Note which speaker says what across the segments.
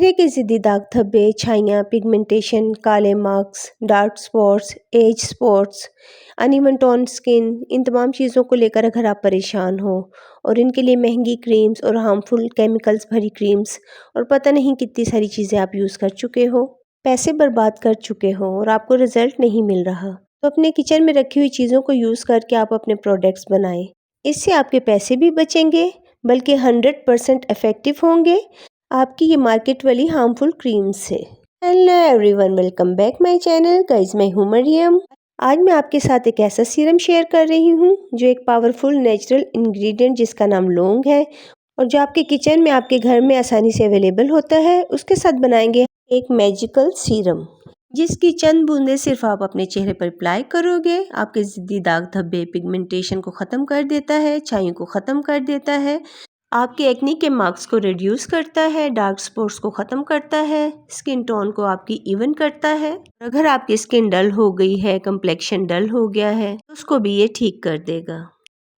Speaker 1: चेहरे के ज़िद्दी दाग धब्बे, छाइयाँ, पिगमेंटेशन, काले marks, dark spots, age spots, uneven tone skin, इन तमाम चीज़ों को लेकर अगर आप परेशान हो और इनके लिए महंगी क्रीम्स और हार्मफुल केमिकल्स भरी क्रीम्स और पता नहीं कितनी सारी चीज़ें आप यूज़ कर चुके हो, पैसे बर्बाद कर चुके हो और आपको रिज़ल्ट नहीं मिल रहा, तो अपने किचन में रखी हुई चीज़ों को यूज़ करके आप अपने प्रोडक्ट्स बनाएं। इससे आपके पैसे भी बचेंगे बल्कि 100% इफ़ेक्टिव होंगे आपकी ये मार्केट वाली हार्मफुल क्रीम से। Hello everyone, welcome back my channel guys, मैं हूँ मरियम। आज मैं आपके साथ एक ऐसा सीरम शेयर कर रही हूँ जो एक पावरफुल नेचुरल इंग्रेडिएंट जिसका नाम लौंग है और जो आपके किचन में आपके घर में आसानी से अवेलेबल होता है, उसके साथ बनाएंगे एक मैजिकल सीरम जिसकी चंद बूंदे सिर्फ आप अपने चेहरे पर अप्लाई करोगे, आपके ज़िद्दी दाग धब्बे, पिगमेंटेशन को ख़त्म कर देता है, छाइयों को ख़त्म कर देता है, आपके एक्ने के मार्क्स को रिड्यूस करता है, डार्क स्पॉट्स को ख़त्म करता है, स्किन टोन को आपकी इवन करता है। अगर आपकी स्किन डल हो गई है, कम्प्लेक्शन डल हो गया है, तो उसको भी ये ठीक कर देगा।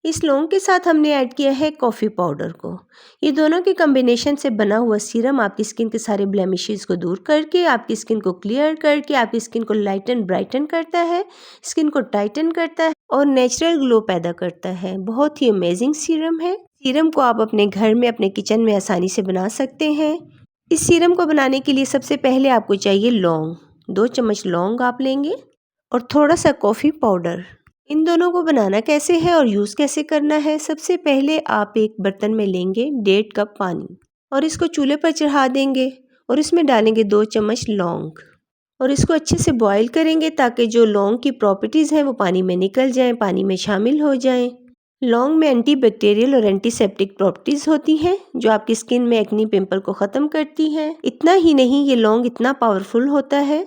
Speaker 1: इस लौंग के साथ हमने ऐड किया है कॉफ़ी पाउडर को। ये दोनों के कम्बिनेशन से बना हुआ सीरम आपकी स्किन के सारे ब्लेमिशेस को दूर करके, आपकी स्किन को क्लियर करके, आपकी स्किन को लाइटन ब्राइटन करता है, स्किन को टाइटन करता है और नेचुरल ग्लो पैदा करता है। बहुत ही अमेजिंग सीरम है। सीरम को आप अपने घर में, अपने किचन में आसानी से बना सकते हैं। इस सीरम को बनाने के लिए सबसे पहले आपको चाहिए लौंग। 2 चम्मच लौंग आप लेंगे और थोड़ा सा कॉफ़ी पाउडर। इन दोनों को बनाना कैसे है और यूज़ कैसे करना है, सबसे पहले आप एक बर्तन में लेंगे 1.5 कप पानी और इसको चूल्हे पर चढ़ा देंगे और इसमें डालेंगे 2 चम्मच लौंग और इसको अच्छे से बॉईल करेंगे ताकि जो लौंग की प्रॉपर्टीज़ हैं वो पानी में निकल जाएं, पानी में शामिल हो जाएं। लौंग में एंटीबैक्टीरियल और एंटीसेप्टिक प्रॉपर्टीज़ होती हैं जो आपकी स्किन में एक्नी पिंपल को ख़त्म करती हैं। इतना ही नहीं, ये लौंग इतना पावरफुल होता है,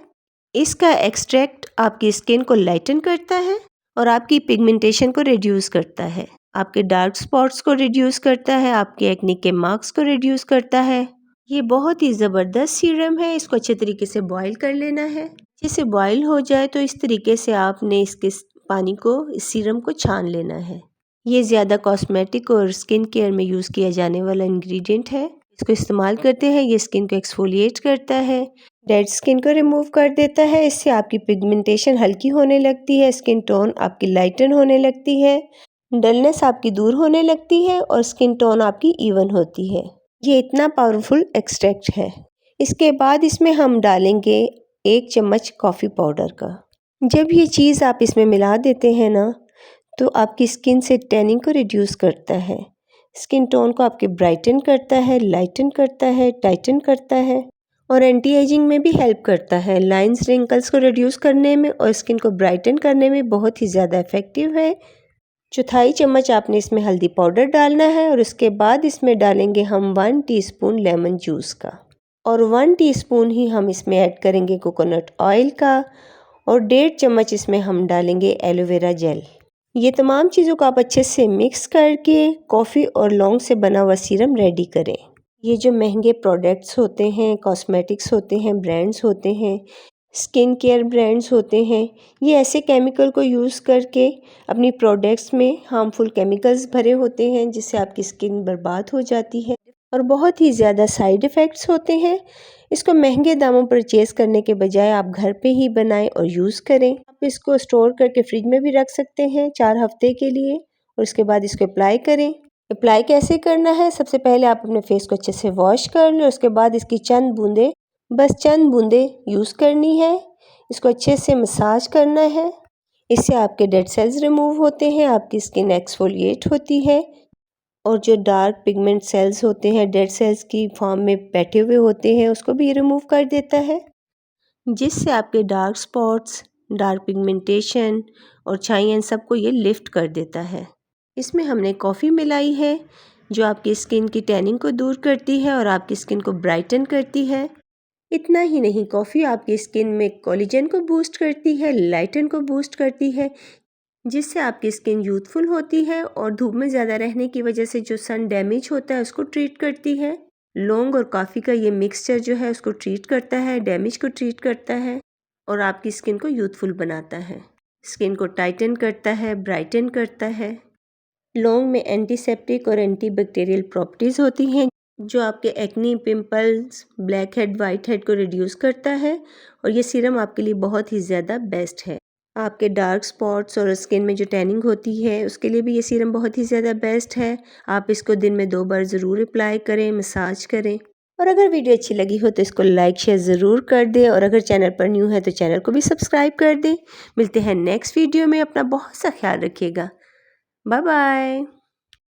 Speaker 1: इसका एक्सट्रैक्ट आपकी स्किन को लाइटन करता है और आपकी पिगमेंटेशन को रिड्यूस करता है, आपके डार्क स्पॉट्स को रिड्यूस करता है, आपके एक्ने के मार्क्स को रिड्यूस करता है। ये बहुत ही ज़बरदस्त सीरम है। इसको अच्छे तरीके से बॉईल कर लेना है। अच्छे से बॉईल हो जाए तो इस तरीके से आपने इसके पानी को, इस सीरम को छान लेना है। ये ज़्यादा कॉस्मेटिक और स्किन केयर में यूज़ किया जाने वाला इंग्रेडिएंट है। इसको इस्तेमाल करते हैं, ये स्किन को एक्सफोलिएट करता है, डेड स्किन को रिमूव कर देता है। इससे आपकी पिगमेंटेशन हल्की होने लगती है, स्किन टोन आपकी लाइटन होने लगती है, डलनेस आपकी दूर होने लगती है और स्किन टोन आपकी इवन होती है। ये इतना पावरफुल एक्सट्रैक्ट है। इसके बाद इसमें हम डालेंगे 1 चम्मच कॉफ़ी पाउडर का। जब ये चीज़ आप इसमें मिला देते हैं ना, तो आपकी स्किन से टैनिंग को रिड्यूस करता है, स्किन टोन को आपके ब्राइटन करता है, लाइटन करता है, टाइटन करता है और एंटी एजिंग में भी हेल्प करता है। लाइंस, रिंकल्स को रिड्यूस करने में और स्किन को ब्राइटन करने में बहुत ही ज़्यादा इफ़ेक्टिव है। 1/4 चम्मच आपने इसमें हल्दी पाउडर डालना है और उसके बाद इसमें डालेंगे हम 1 टीस्पून लेमन जूस का और 1 टीस्पून ही हम इसमें ऐड करेंगे कोकोनट ऑयल का और 1.5 चम्मच इसमें हम डालेंगे एलोवेरा जेल। ये तमाम चीज़ों को आप अच्छे से मिक्स करके कॉफ़ी और लौंग से बना हुआ सीरम रेडी करें। ये जो महंगे प्रोडक्ट्स होते हैं, कॉस्मेटिक्स होते हैं, ब्रांड्स होते हैं, स्किन केयर ब्रांड्स होते हैं, ये ऐसे केमिकल को यूज़ करके अपनी प्रोडक्ट्स में हार्मफुल केमिकल्स भरे होते हैं जिससे आपकी स्किन बर्बाद हो जाती है और बहुत ही ज़्यादा साइड इफ़ेक्ट्स होते हैं। इसको महंगे दामों परचेज़ करने के बजाय आप घर पे ही बनाएं और यूज़ करें। आप इसको स्टोर करके फ्रिज में भी रख सकते हैं 4 हफ्ते के लिए और उसके बाद इसको अप्लाई करें। अप्लाई कैसे करना है, सबसे पहले आप अपने फेस को अच्छे से वॉश कर लें, उसके बाद इसकी चंद बूंदे, बस चंद बूंदे यूज़ करनी है। इसको अच्छे से मसाज करना है, इससे आपके डेड सेल्स रिमूव होते हैं, आपकी स्किन एक्सफोलिएट होती है और जो डार्क पिगमेंट सेल्स होते हैं, डेड सेल्स की फॉर्म में बैठे हुए होते हैं, उसको भी रिमूव कर देता है, जिससे आपके डार्क स्पॉट्स, डार्क पिगमेंटेशन और छाइयाँ सबको ये लिफ्ट कर देता है। इसमें हमने कॉफ़ी मिलाई है जो आपकी स्किन की टैनिंग को दूर करती है और आपकी स्किन को ब्राइटन करती है। इतना ही नहीं, कॉफ़ी आपकी स्किन में कोलेजन को बूस्ट करती है, लाइटन को बूस्ट करती है, जिससे आपकी स्किन यूथफुल होती है और धूप में ज़्यादा रहने की वजह से जो सन डैमेज होता है उसको ट्रीट करती है। लौंग और कॉफ़ी का ये मिक्सचर जो है उसको ट्रीट करता है, डैमेज को ट्रीट करता है और आपकी स्किन को यूथफुल बनाता है, स्किन को टाइटन करता है, ब्राइटन करता है। लौंग में एंटीसेप्टिक और एंटीबैक्टीरियल प्रॉपर्टीज़ होती हैं जो आपके acne, pimples, black head, white head को रिड्यूस करता है और ये सीरम आपके लिए बहुत ही ज़्यादा बेस्ट है। आपके डार्क स्पॉट्स और स्किन में जो टैनिंग होती है उसके लिए भी ये सीरम बहुत ही ज़्यादा बेस्ट है। आप इसको दिन में 2 बार ज़रूर अप्लाई करें, मसाज करें। और अगर वीडियो अच्छी लगी हो तो इसको लाइक शेयर ज़रूर कर दें और अगर चैनल पर न्यू है तो चैनल को भी सब्सक्राइब कर दें। मिलते हैं नेक्स्ट वीडियो में। अपना बहुत सा ख्याल रखिएगा। Bye bye.